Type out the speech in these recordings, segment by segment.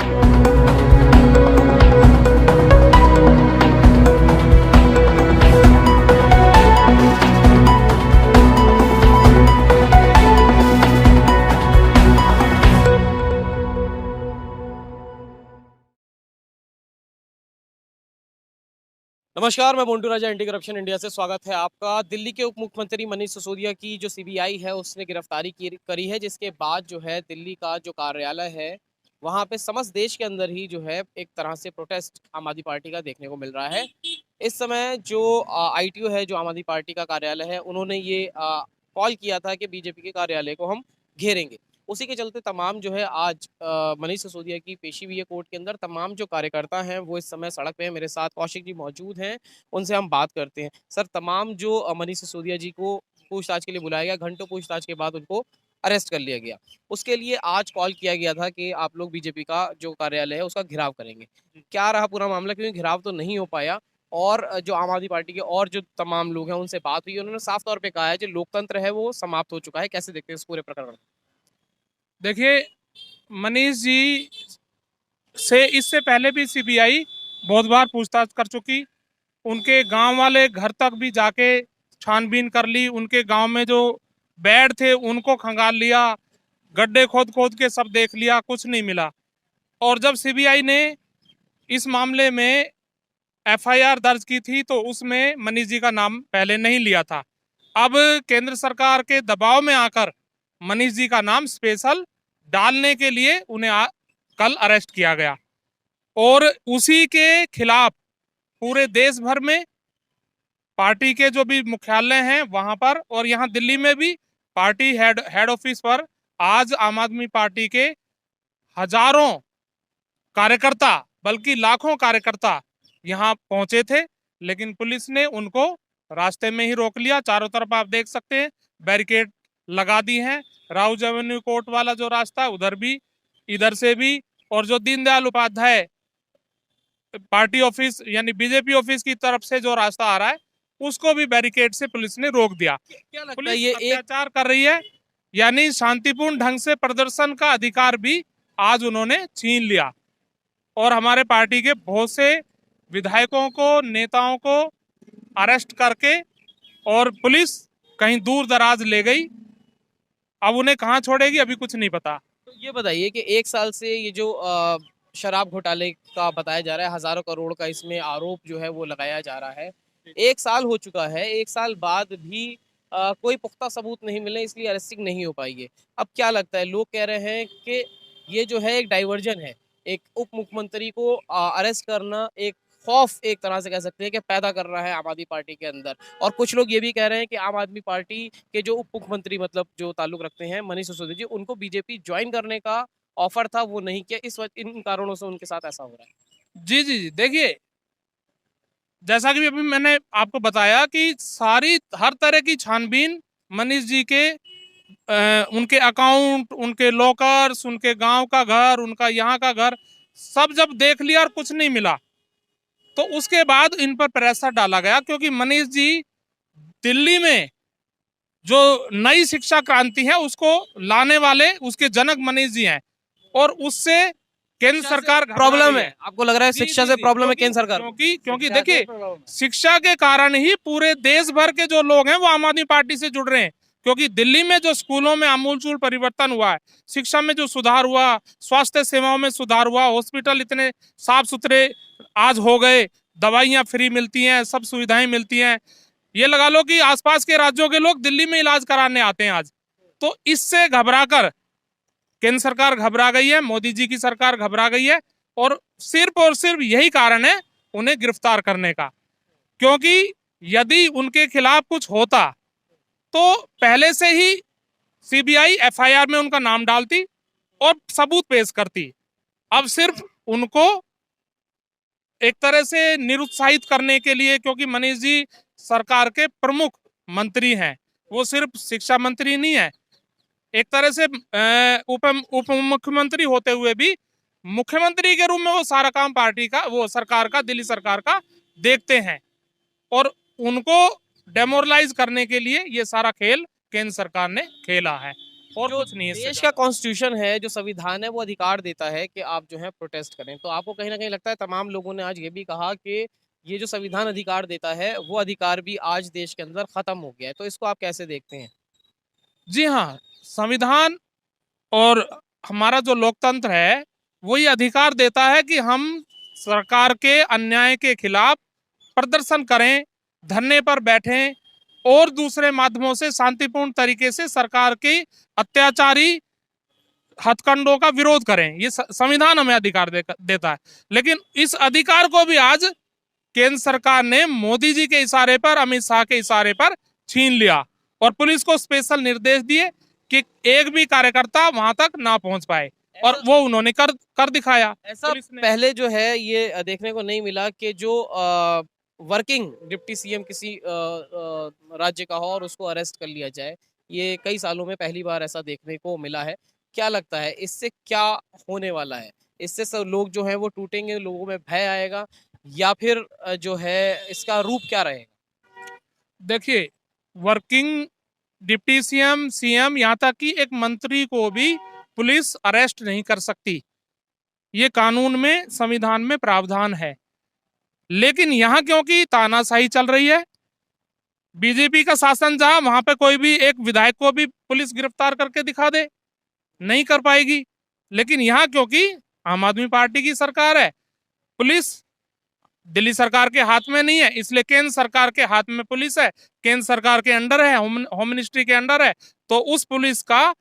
नमस्कार, मैं मोन्टू राजा anti corruption India से स्वागत है आपका। दिल्ली के उप मुख्यमंत्री मनीष सिसोदिया की जो सीबीआई है उसने गिरफ्तारी करी है, जिसके बाद जो है दिल्ली का जो कार्यालय है वहाँ पे समस्त देश के अंदर ही जो है एक तरह से प्रोटेस्ट आम आदमी पार्टी का देखने को मिल रहा है। इस समय जो आईटीओ है, जो आम आदमी पार्टी का कार्यालय है, उन्होंने ये कॉल किया था कि बीजेपी के कार्यालय को हम घेरेंगे। उसी के चलते तमाम जो है आज मनीष सिसोदिया की पेशी हुई है कोर्ट के अंदर। तमाम जो कार्यकर्ता हैं वो इस समय सड़क पे हैं। मेरे साथ कौशिक जी मौजूद हैं, उनसे हम बात करते हैं। सर, तमाम जो मनीष सिसोदिया जी को पूछताछ के लिए बुलाया गया, घंटों पूछताछ के बाद उनको अरेस्ट कर लिया गया। उसके लिए आज कॉल किया गया था कि आप लोग बीजेपी का जो कार्यालय है उसका घेराव करेंगे। क्या रहा पूरा मामला, क्योंकि घेराव तो नहीं हो पाया और जो आम आदमी पार्टी के और जो तमाम लोग हैं उनसे बात हुई, उन्होंने साफ तौर पे कहा है जो लोकतंत्र है वो समाप्त हो चुका है। कैसे देखते हैं इस पूरे प्रकरण को? देखिए, मनीष जी से इससे पहले भी सीबीआई बहुत बार पूछताछ कर चुकी। उनके गांव वाले घर तक भी जाके छानबीन कर ली। उनके गांव में जो बेड थे उनको खंगाल लिया, गड्ढे खोद खोद के सब देख लिया, कुछ नहीं मिला। और जब सीबीआई ने इस मामले में एफआईआर दर्ज की थी तो उसमें मनीष जी का नाम पहले नहीं लिया था। अब केंद्र सरकार के दबाव में आकर मनीष जी का नाम स्पेशल डालने के लिए उन्हें कल अरेस्ट किया गया और उसी के खिलाफ पूरे देश भर में पार्टी के जो भी मुख्यालय हैं वहां पर और यहाँ दिल्ली में भी पार्टी हेड ऑफिस पर आज आम आदमी पार्टी के हजारों कार्यकर्ता, बल्कि लाखों कार्यकर्ता यहाँ पहुंचे थे, लेकिन पुलिस ने उनको रास्ते में ही रोक लिया। चारों तरफ आप देख सकते हैं बैरिकेड लगा दी हैं। राउज एवेन्यू कोर्ट वाला जो रास्ता है उधर भी, इधर से भी, और जो दीनदयाल उपाध्याय पार्टी ऑफिस यानी बीजेपी ऑफिस की तरफ से जो रास्ता आ रहा है उसको भी बैरिकेड से पुलिस ने रोक दिया। क्या लगता है पुलिस ये अत्याचार कर रही है, यानी शांतिपूर्ण ढंग से प्रदर्शन का अधिकार भी आज उन्होंने छीन लिया और हमारे पार्टी के बहुत से विधायकों को, नेताओं को अरेस्ट करके और पुलिस कहीं दूर दराज ले गई। अब उन्हें कहाँ छोड़ेगी अभी कुछ नहीं पता। तो ये बताइए कि एक साल से ये जो शराब घोटाले का बताया जा रहा है, हजारों करोड़ का इसमें आरोप जो है वो लगाया जा रहा है। एक साल हो चुका है, एक साल बाद भी कोई पुख्ता सबूत नहीं मिले, इसलिए अरेस्टिंग नहीं हो पाई है। अब क्या लगता है, लोग कह रहे हैं कि ये जो है एक डाइवर्जन है, एक उप मुख्यमंत्री को अरेस्ट करना एक खौफ एक तरह से कह सकते हैं कि पैदा कर रहा है आम आदमी पार्टी के अंदर। और कुछ लोग ये भी कह रहे हैं कि आम आदमी पार्टी के जो उप मुख्यमंत्री मतलब जो ताल्लुक रखते हैं मनीष सिसोदिया जी, उनको बीजेपी ज्वाइन करने का ऑफर था, वो नहीं किया, इस वजह इन कारणों से उनके साथ ऐसा हो रहा है। जी जी जी, देखिए, जैसा कि अभी मैंने आपको बताया कि सारी हर तरह की छानबीन मनीष जी के उनके अकाउंट, उनके लॉकर्स, उनके गांव का घर, उनका यहाँ का घर, सब जब देख लिया और कुछ नहीं मिला तो उसके बाद इन पर प्रेशर डाला गया, क्योंकि मनीष जी दिल्ली में जो नई शिक्षा क्रांति है उसको लाने वाले उसके जनक मनीष जी हैं और उससे केंद्र सरकार प्रॉब्लम है, आपको लग रहा है शिक्षा से प्रॉब्लम है केंद्र सरकार? क्योंकि देखिए, शिक्षा के कारण ही पूरे देश भर के जो लोग हैं वो आम आदमी पार्टी से जुड़ रहे हैं। क्योंकि दिल्ली में जो स्कूलों में आमूलचूल परिवर्तन हुआ है, शिक्षा में जो सुधार हुआ, स्वास्थ्य सेवाओं में सुधार हुआ, हॉस्पिटल इतने साफ सुथरे आज हो गए, दवाइयां फ्री मिलती हैं, सब सुविधाएं मिलती हैं। ये लगा लो कि आसपास के राज्यों के लोग दिल्ली में इलाज कराने आते हैं आज। तो इससे घबराकर केंद्र सरकार घबरा गई है, मोदी जी की सरकार घबरा गई है और सिर्फ यही कारण है उन्हें गिरफ्तार करने का। क्योंकि यदि उनके खिलाफ कुछ होता तो पहले से ही सीबीआई एफआईआर में उनका नाम डालती और सबूत पेश करती। अब सिर्फ उनको एक तरह से निरुत्साहित करने के लिए, क्योंकि मनीष जी सरकार के प्रमुख मंत्री हैं, वो सिर्फ शिक्षा मंत्री नहीं है, एक तरह से उप मुख्यमंत्री होते हुए भी मुख्यमंत्री के रूप में वो सारा काम पार्टी का, वो सरकार का, दिल्ली सरकार का देखते हैं और उनको डेमोरलाइज करने के लिए ये सारा खेल केंद्र सरकार ने खेला है। और जो कुछ नहीं है इससे देश का ज्यादा। कॉन्स्टिट्यूशन है, जो संविधान है, वो अधिकार देता है कि आप जो है प्रोटेस्ट करें। तो आपको कहीं न कहीं लगता है तमाम लोगों ने आज ये भी कहा कि ये जो संविधान अधिकार देता है, वो अधिकार भी आज देश के अंदर खत्म हो गया है। तो इसको आप कैसे देखते हैं? जी हाँ, संविधान और हमारा जो लोकतंत्र है वो ये अधिकार देता है कि हम सरकार के अन्याय के खिलाफ प्रदर्शन करें, धरने पर बैठें और दूसरे माध्यमों से शांतिपूर्ण तरीके से सरकार की अत्याचारी हथकंडों का विरोध करें। ये संविधान हमें अधिकार देता है। लेकिन इस अधिकार को भी आज केंद्र सरकार ने मोदी जी के इशारे पर, अमित शाह के इशारे पर छीन लिया और पुलिस को स्पेशल निर्देश दिए कि एक भी कार्यकर्ता वहां तक ना पहुंच पाए, और ऐसा वो उन्होंने कर दिखाया ऐसा पुलिस ने। पहले जो है ये देखने को नहीं मिला कि जो वर्किंग डिप्टी सीएम किसी राज्य का हो और उसको अरेस्ट कर लिया जाए। ये कई सालों में पहली बार ऐसा देखने को मिला है। क्या लगता है इससे क्या होने वाला है? इससे सब लोग जो हैं वो टूटेंगे, लोगों में भय आएगा या फिर जो है इसका रूप क्या रहेगा? देखिए, वर्किंग डिप्टी सीएम, सीएम, यहाँ तक कि एक मंत्री को भी पुलिस अरेस्ट नहीं कर सकती। ये कानून में, संविधान में प्रावधान है। लेकिन यहाँ क्योंकि तानाशाही चल रही है, बीजेपी का शासन जहां, वहां पे कोई भी एक विधायक को भी पुलिस गिरफ्तार करके दिखा दे, नहीं कर पाएगी। लेकिन यहाँ क्योंकि आम आदमी पार्टी की सरकार है, पुलिस दिल्ली सरकार के हाथ में नहीं है, इसलिए केंद्र सरकार के हाथ में पुलिस है, केंद्र सरकार के अंडर है, होम मिनिस्ट्री के अंडर है। तो उस पुलिस का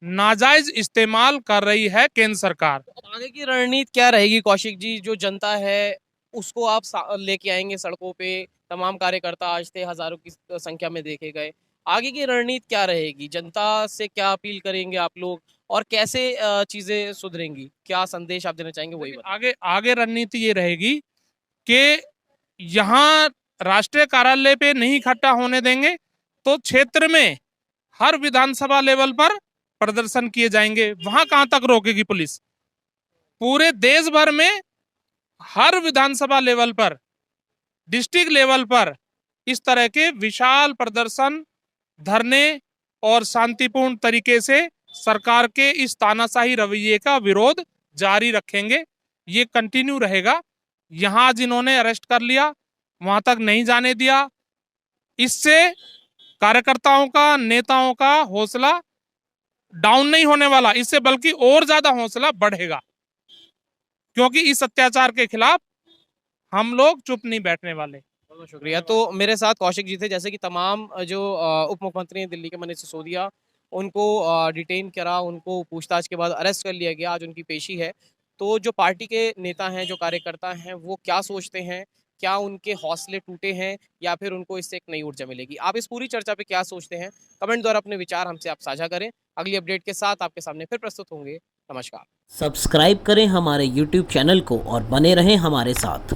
नाजायज इस्तेमाल कर रही है केंद्र सरकार। आगे की रणनीति क्या रहेगी कौशिक जी? जो जनता है उसको आप लेके आएंगे सड़कों पे, तमाम कार्यकर्ता आज थे, हजारों की संख्या में देखे गए। आगे की रणनीति क्या रहेगी? जनता से क्या अपील करेंगे आप लोग और कैसे चीजें सुधरेंगी? क्या संदेश आप देना चाहेंगे वही बताएं। आगे आगे रणनीति ये रहेगी कि यहाँ राष्ट्रीय कार्यालय पे नहीं इकट्ठा होने देंगे, तो क्षेत्र में हर विधानसभा लेवल पर प्रदर्शन किए जाएंगे। वहां कहां तक रोकेगी पुलिस? पूरे देश भर में हर विधानसभा लेवल पर, डिस्ट्रिक्ट लेवल पर इस तरह के विशाल प्रदर्शन, धरने और शांतिपूर्ण तरीके से सरकार के इस तानाशाही रवैये का विरोध जारी रखेंगे। ये कंटिन्यू रहेगा। यहाँ जिन्होंने अरेस्ट कर लिया, वहां तक नहीं जाने दिया। इससे कार्यकर्ताओं का, नेताओं का हौसला डाउन नहीं होने वाला, इससे बल्कि और ज्यादा हौसला बढ़ेगा, क्योंकि इस अत्याचार के खिलाफ हम लोग चुप नहीं बैठने वाले। बहुत शुक्रिया। तो मेरे साथ कौशिक जी थे, जैसे कि तमाम जो उप मुख्यमंत्री हैं दिल्ली के मनीष सिसोदिया, उनको डिटेन करा, उनको पूछताछ के बाद अरेस्ट कर लिया गया, आज उनकी पेशी है। तो जो पार्टी के नेता हैं, जो कार्यकर्ता हैं, वो क्या सोचते हैं? क्या उनके हौसले टूटे हैं या फिर उनको इससे एक नई ऊर्जा मिलेगी? आप इस पूरी चर्चा पे क्या सोचते हैं? कमेंट द्वारा अपने विचार हमसे आप साझा करें। अगली अपडेट के साथ आपके सामने फिर प्रस्तुत होंगे। नमस्कार। सब्सक्राइब करें हमारे YouTube चैनल को और बने रहें हमारे साथ।